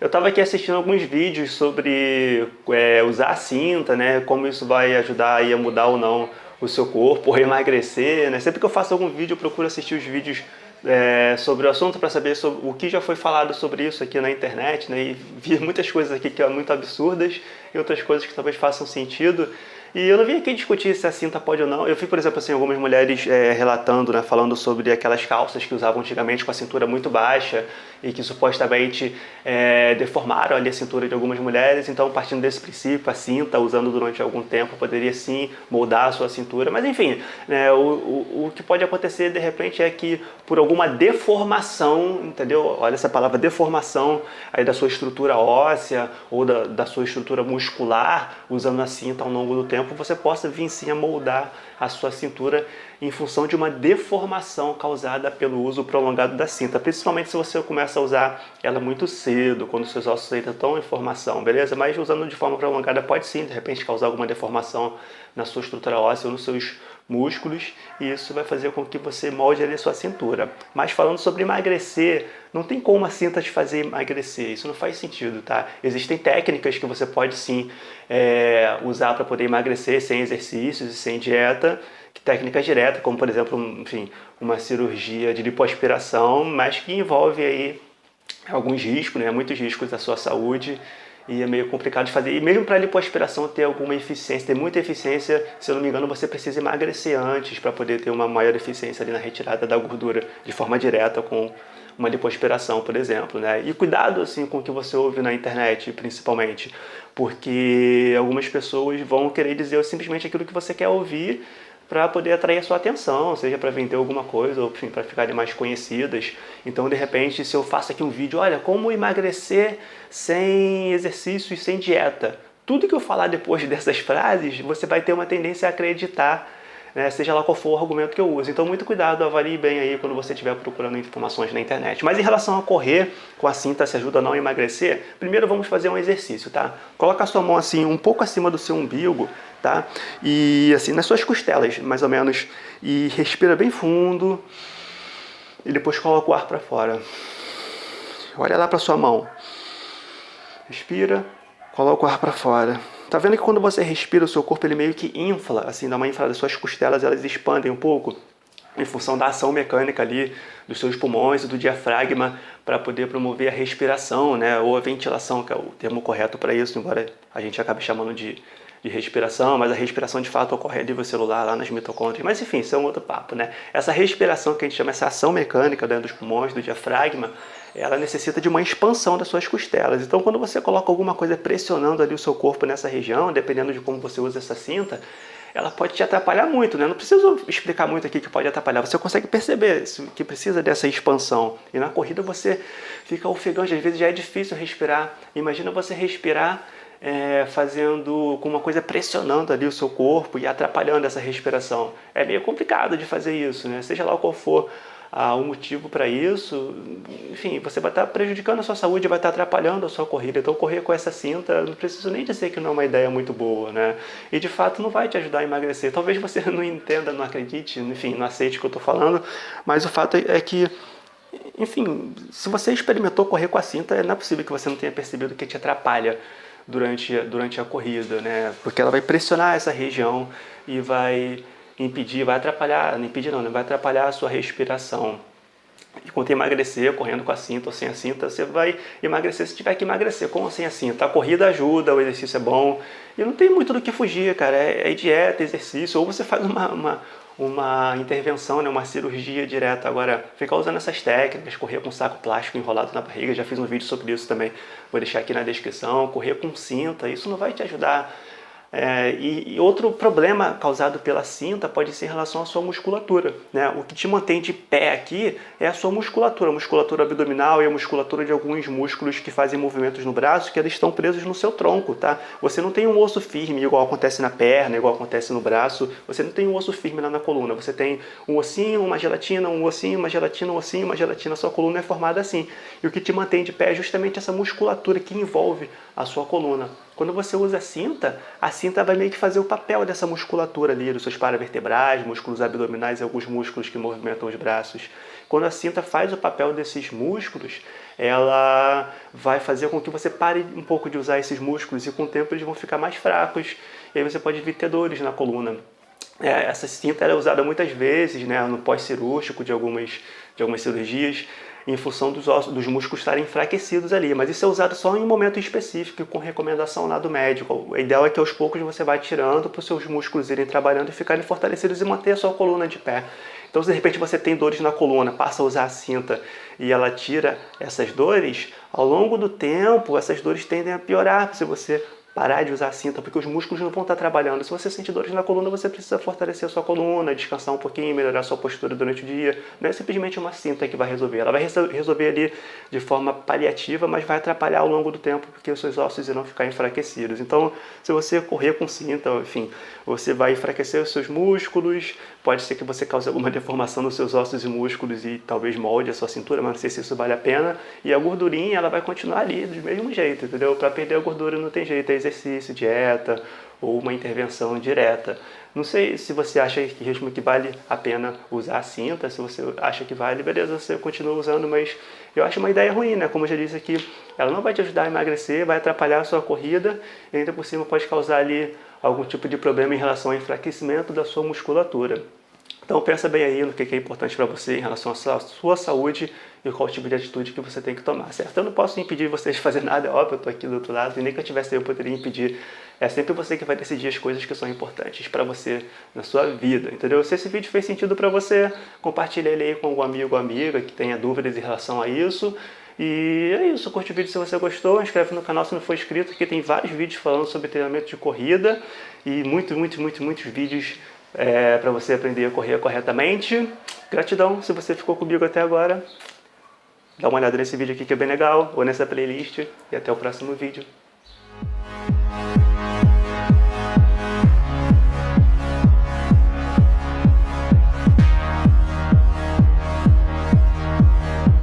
Eu estava aqui assistindo alguns vídeos sobre usar a cinta, né? Como isso vai ajudar aí a mudar ou não o seu corpo, ou emagrecer, né? Sempre que eu faço algum vídeo, eu procuro assistir os vídeos sobre o assunto para saber sobre o que já foi falado sobre isso aqui na internet, né? E vi muitas coisas aqui que são muito absurdas e outras coisas que talvez façam sentido. E eu não vim aqui discutir se a cinta pode ou não. Eu vi, por exemplo, assim, algumas mulheres relatando, né, falando sobre aquelas calças que usavam antigamente com a cintura muito baixa e que supostamente deformaram ali a cintura de algumas mulheres. Então, partindo desse princípio, a cinta, usando durante algum tempo, poderia sim moldar a sua cintura. Mas, enfim, né, o que pode acontecer, de repente, é que por alguma deformação, entendeu? Olha essa palavra, deformação aí da sua estrutura óssea ou da sua estrutura muscular, usando a cinta ao longo do tempo, você possa vir sim a moldar a sua cintura em função de uma deformação causada pelo uso prolongado da cinta, principalmente se você começa a usar ela muito cedo, quando seus ossos ainda estão em formação, beleza? Mas usando de forma prolongada pode sim, de repente, causar alguma deformação na sua estrutura óssea ou nos seus músculos, e isso vai fazer com que você molde ali a sua cintura. Mas falando sobre emagrecer, não tem como a cinta te fazer emagrecer, isso não faz sentido, tá? Existem técnicas que você pode sim usar para poder emagrecer sem exercícios e sem dieta, técnicas diretas, como por exemplo, enfim, uma cirurgia de lipoaspiração, mas que envolve aí alguns riscos, né? Muitos riscos da sua saúde, e é meio complicado de fazer. E mesmo para a lipoaspiração ter alguma eficiência, ter muita eficiência, se eu não me engano, você precisa emagrecer antes para poder ter uma maior eficiência ali na retirada da gordura de forma direta com uma lipoaspiração, por exemplo, né? E cuidado assim com o que você ouve na internet, principalmente, porque algumas pessoas vão querer dizer simplesmente aquilo que você quer ouvir para poder atrair a sua atenção, seja para vender alguma coisa ou para ficarem mais conhecidas. Então, de repente, se eu faço aqui um vídeo, olha, como emagrecer sem exercício e sem dieta, tudo que eu falar depois dessas frases, você vai ter uma tendência a acreditar, né, seja lá qual for o argumento que eu uso. Então, muito cuidado, avalie bem aí quando você estiver procurando informações na internet. Mas em relação a correr com a cinta se ajuda a não emagrecer, primeiro vamos fazer um exercício, tá? Coloca a sua mão assim, um pouco acima do seu umbigo, tá? E assim, nas suas costelas, mais ou menos, e respira bem fundo e depois coloca o ar para fora. Olha lá para sua mão. Respira, coloca o ar para fora. Tá vendo que quando você respira, o seu corpo ele meio que infla, assim, dá uma inflada, suas costelas elas expandem um pouco em função da ação mecânica ali dos seus pulmões e do diafragma para poder promover a respiração, né, ou a ventilação, que é o termo correto para isso, embora a gente acabe chamando de respiração, mas a respiração de fato ocorre a nível celular, lá nas mitocôndrias. Mas enfim, isso é um outro papo, né? Essa respiração que a gente chama, essa ação mecânica dentro dos pulmões, do diafragma, ela necessita de uma expansão das suas costelas. Então, quando você coloca alguma coisa pressionando ali o seu corpo nessa região, dependendo de como você usa essa cinta, ela pode te atrapalhar muito, né? Não preciso explicar muito aqui que pode atrapalhar. Você consegue perceber que precisa dessa expansão. E na corrida você fica ofegante, às vezes já é difícil respirar. Imagina você respirar fazendo com uma coisa pressionando ali o seu corpo e atrapalhando essa respiração. É meio complicado de fazer isso, né? Seja lá qual for o motivo para isso, enfim, você vai estar prejudicando a sua saúde, vai estar atrapalhando a sua corrida. Então correr com essa cinta, não preciso nem dizer que não é uma ideia muito boa, né? E de fato não vai te ajudar a emagrecer. Talvez você não entenda, não acredite, enfim, não aceite o que eu estou falando, mas o fato é que, enfim, se você experimentou correr com a cinta, não é possível que você não tenha percebido que te atrapalha durante a corrida, né? Porque ela vai pressionar essa região e vai impedir, vai atrapalhar, não impedir não, né? Vai atrapalhar a sua respiração. E quando emagrecer, correndo com a cinta ou sem a cinta, você vai emagrecer se tiver que emagrecer, com ou sem a cinta. A corrida ajuda, o exercício é bom, e não tem muito do que fugir, cara, é dieta, exercício, ou você faz uma intervenção, né, uma cirurgia direta. Agora, ficar usando essas técnicas, correr com saco plástico enrolado na barriga, já fiz um vídeo sobre isso também, vou deixar aqui na descrição, correr com cinta, isso não vai te ajudar. E outro problema causado pela cinta pode ser em relação à sua musculatura, né? O que te mantém de pé aqui é a sua musculatura, a musculatura abdominal e a musculatura de alguns músculos que fazem movimentos no braço, que eles estão presos no seu tronco, tá? Você não tem um osso firme, igual acontece na perna, igual acontece no braço, você não tem um osso firme lá na coluna, você tem um ossinho, uma gelatina, um ossinho, uma gelatina, um ossinho, uma gelatina, a sua coluna é formada assim. E o que te mantém de pé é justamente essa musculatura que envolve a sua coluna. Quando você usa a cinta vai meio que fazer o papel dessa musculatura ali, dos seus paravertebrais, músculos abdominais e alguns músculos que movimentam os braços. Quando a cinta faz o papel desses músculos, ela vai fazer com que você pare um pouco de usar esses músculos e com o tempo eles vão ficar mais fracos e aí você pode vir ter dores na coluna. Essa cinta é usada muitas vezes, né, no pós-cirúrgico de algumas cirurgias, em função dos músculos estarem enfraquecidos ali. Mas isso é usado só em um momento específico, com recomendação lá do médico. O ideal é que aos poucos você vá tirando para os seus músculos irem trabalhando e ficarem fortalecidos e manter a sua coluna de pé. Então, se de repente você tem dores na coluna, passa a usar a cinta e ela tira essas dores, ao longo do tempo essas dores tendem a piorar se você parar de usar a cinta, porque os músculos não vão estar trabalhando. Se você sente dores na coluna, você precisa fortalecer a sua coluna, descansar um pouquinho, melhorar a sua postura durante o dia. Não é simplesmente uma cinta que vai resolver. Ela vai resolver ali de forma paliativa, mas vai atrapalhar ao longo do tempo, porque os seus ossos irão ficar enfraquecidos. Então, se você correr com cinta, enfim, você vai enfraquecer os seus músculos, pode ser que você cause alguma deformação nos seus ossos e músculos e talvez molde a sua cintura, mas não sei se isso vale a pena. E a gordurinha, ela vai continuar ali do mesmo jeito, entendeu? Para perder a gordura não tem jeito, é exercício, dieta ou uma intervenção direta. Não sei se você acha que vale a pena usar a cinta, se você acha que vale, beleza, você continua usando, mas eu acho uma ideia ruim, né? Como eu já disse aqui, ela não vai te ajudar a emagrecer, vai atrapalhar a sua corrida e ainda por cima pode causar ali algum tipo de problema em relação ao enfraquecimento da sua musculatura. Então pensa bem aí no que é importante para você em relação à sua saúde e qual tipo de atitude que você tem que tomar, certo? Eu não posso impedir vocês de fazer nada, é óbvio, eu estou aqui do outro lado e nem que eu tivesse eu poderia impedir. É sempre você que vai decidir as coisas que são importantes para você na sua vida, entendeu? Se esse vídeo fez sentido para você, compartilha ele aí com algum amigo ou amiga que tenha dúvidas em relação a isso. E é isso, curte o vídeo se você gostou, inscreve no canal se não for inscrito, que tem vários vídeos falando sobre treinamento de corrida e muitos vídeos para você aprender a correr corretamente. Gratidão se você ficou comigo até agora. Dá uma olhada nesse vídeo aqui que é bem legal, ou nessa playlist, e até o próximo vídeo.